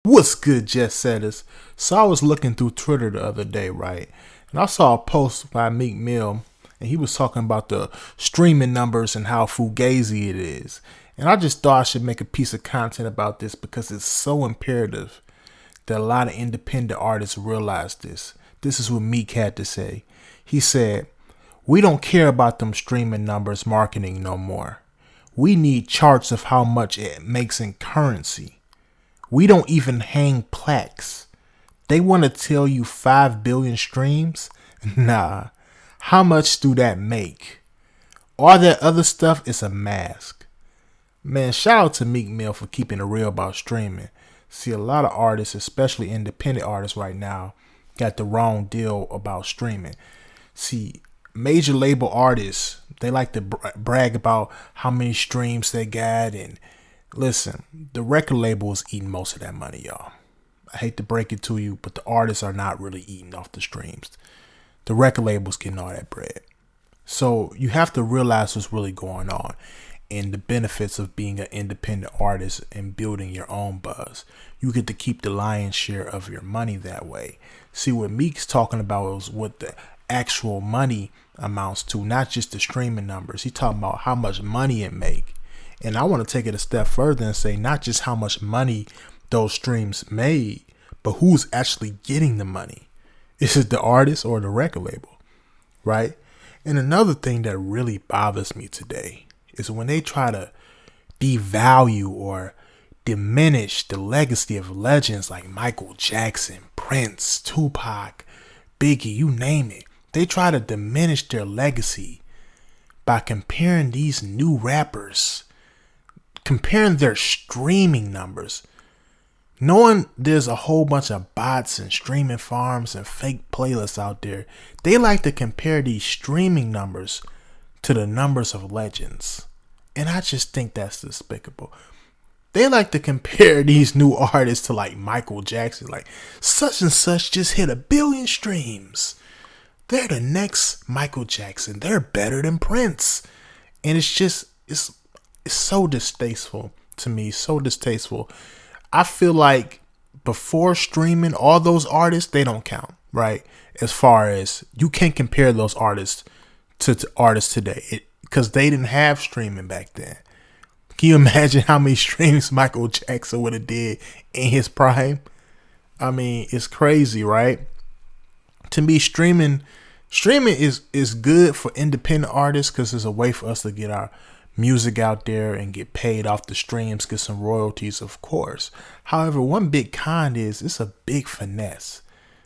What's good, Jetsetters? So I was looking through Twitter the other day, right? And I saw a post by Meek Mill, and he was talking about the streaming numbers and how fugazi it is. And I just thought I should make a piece of content about this because it's so imperative that a lot of independent artists realize this. This is what Meek had to say. He said, "We don't care about them streaming numbers marketing no more. We need charts of how much it makes in currency. We don't even hang plaques. They want to tell you 5 billion streams? Nah. How much do that make? All that other stuff is a mask." Man, shout out to Meek Mill for keeping it real about streaming. See, a lot of artists, especially independent artists right now, got the wrong deal about streaming. See, major label artists, they like to brag about how many streams they got. And listen, the record label is eating most of that money, y'all. I hate to break it to you, but the artists are not really eating off the streams. The record label's getting all that bread. So you have to realize what's really going on and the benefits of being an independent artist and building your own buzz. You get to keep the lion's share of your money that way. See, what Meek's talking about is what the actual money amounts to, not just the streaming numbers. He's talking about how much money it make. And I want to take it a step further and say not just how much money those streams made, but who's actually getting the money. Is it the artist or the record label, right? And another thing that really bothers me today is when they try to devalue or diminish the legacy of legends like Michael Jackson, Prince, Tupac, Biggie, you name it. They try to diminish their legacy by comparing these new rappers, comparing their streaming numbers, knowing there's a whole bunch of bots and streaming farms and fake playlists out there. They like to compare these streaming numbers to the numbers of legends. And I just think that's despicable. They like to compare these new artists to like Michael Jackson, like such and such just hit 1 billion streams. They're the next Michael Jackson. They're better than Prince. And it's so distasteful to me, so distasteful. I feel like before streaming, all those artists, they don't count, right? As far as you can't compare those artists to artists today because they didn't have streaming back then. Can you imagine how many streams Michael Jackson would have did in his prime? I mean, it's crazy, right? To me, streaming is good for independent artists because it's a way for us to get our music out there and get paid off the streams, get some royalties, of course. However, one big con is it's a big finesse.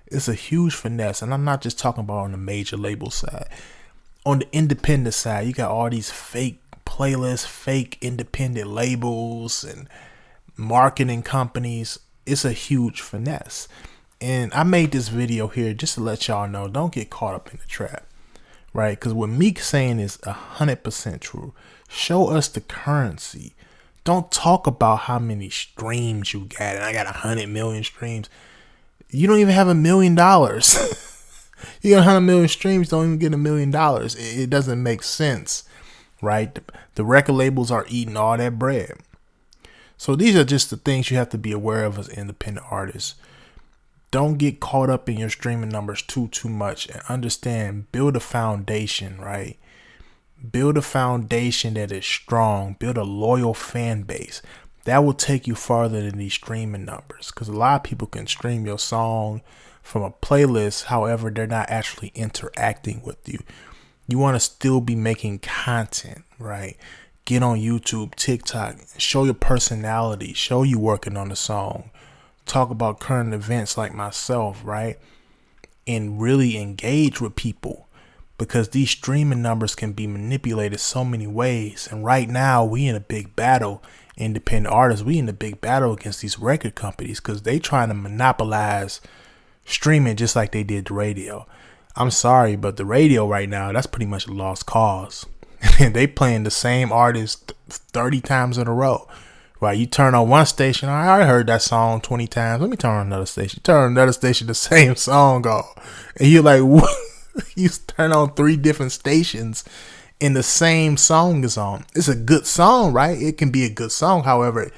It's a huge finesse. And I'm not just talking about on the major label side. On the independent side, you got all these fake playlists, fake independent labels and marketing companies. It's a huge finesse. And I made this video here just to let y'all know, don't get caught up in the trap, right? Because what Meek's saying is 100% true. Show us the currency. Don't talk about how many streams you got. And I got 100 million streams. You don't even have $1 million. You got 100 million streams, don't even get $1 million. It doesn't make sense, right? The record labels are eating all that bread. So these are just the things you have to be aware of as independent artists. Don't get caught up in your streaming numbers too much, and understand, build a foundation, right? Build a foundation that is strong. Build a loyal fan base. That will take you farther than these streaming numbers, because a lot of people can stream your song from a playlist. However, they're not actually interacting with you. You want to still be making content, right? Get on YouTube, TikTok, show your personality, show you working on the song. Talk about current events like myself, right? And really engage with people, because these streaming numbers can be manipulated so many ways. And right now we in a big battle, independent artists, we in a big battle against these record companies because they trying to monopolize streaming just like they did the radio. I'm sorry, but the radio right now, that's pretty much a lost cause. They playing the same artist 30 times in a row. Right, you turn on one station, I already heard that song 20 times. Let me turn on another station. Turn on another station, the same song go. And you're like, what? You turn on 3 different stations and the same song is on. It's a good song, right? It can be a good song. However,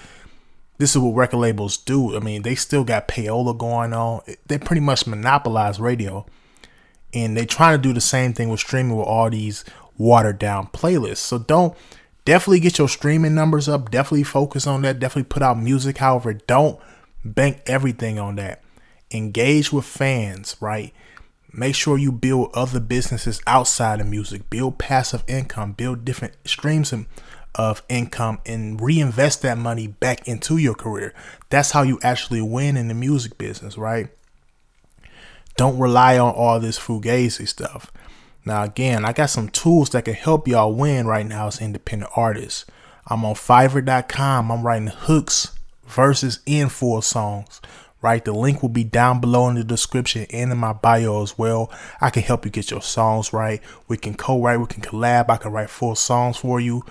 this is what record labels do. I mean, they still got payola going on. They pretty much monopolize radio. And they trying to do the same thing with streaming with all these watered down playlists. So definitely get your streaming numbers up. Definitely focus on that. Definitely put out music. However, don't bank everything on that. Engage with fans, right? Make sure you build other businesses outside of music. Build passive income. Build different streams of income and reinvest that money back into your career. That's how you actually win in the music business, right? Don't rely on all this fugazi stuff. Now, again, I got some tools that can help y'all win right now as independent artists. I'm on Fiverr.com. I'm writing hooks, verses, and full songs. Right, the link will be down below in the description and in my bio as well. I can help you get your songs right. We can co-write, we can collab. I can write full songs for you.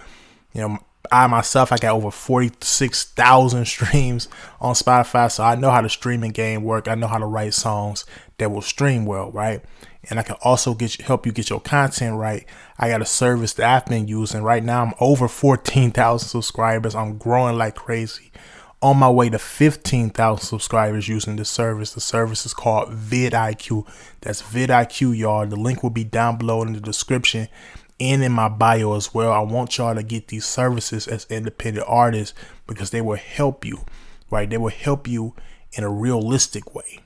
You know, I myself, I got over 46,000 streams on Spotify, so I know how the streaming game work. I know how to write songs that will stream well, right? And I can also help you get your content right. I got a service that I've been using right now. I'm over 14,000 subscribers. I'm growing like crazy. On my way to 15,000 subscribers using this service. The service is called vidIQ. That's vidIQ, y'all. The link will be down below in the description and in my bio as well. I want y'all to get these services as independent artists because they will help you, right? They will help you in a realistic way.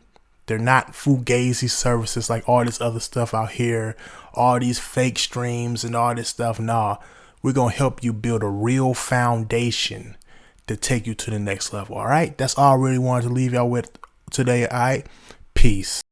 They're not fugazi services like all this other stuff out here, all these fake streams and all this stuff. Nah, we're going to help you build a real foundation to take you to the next level. All right. That's all I really wanted to leave y'all with today. All right. Peace.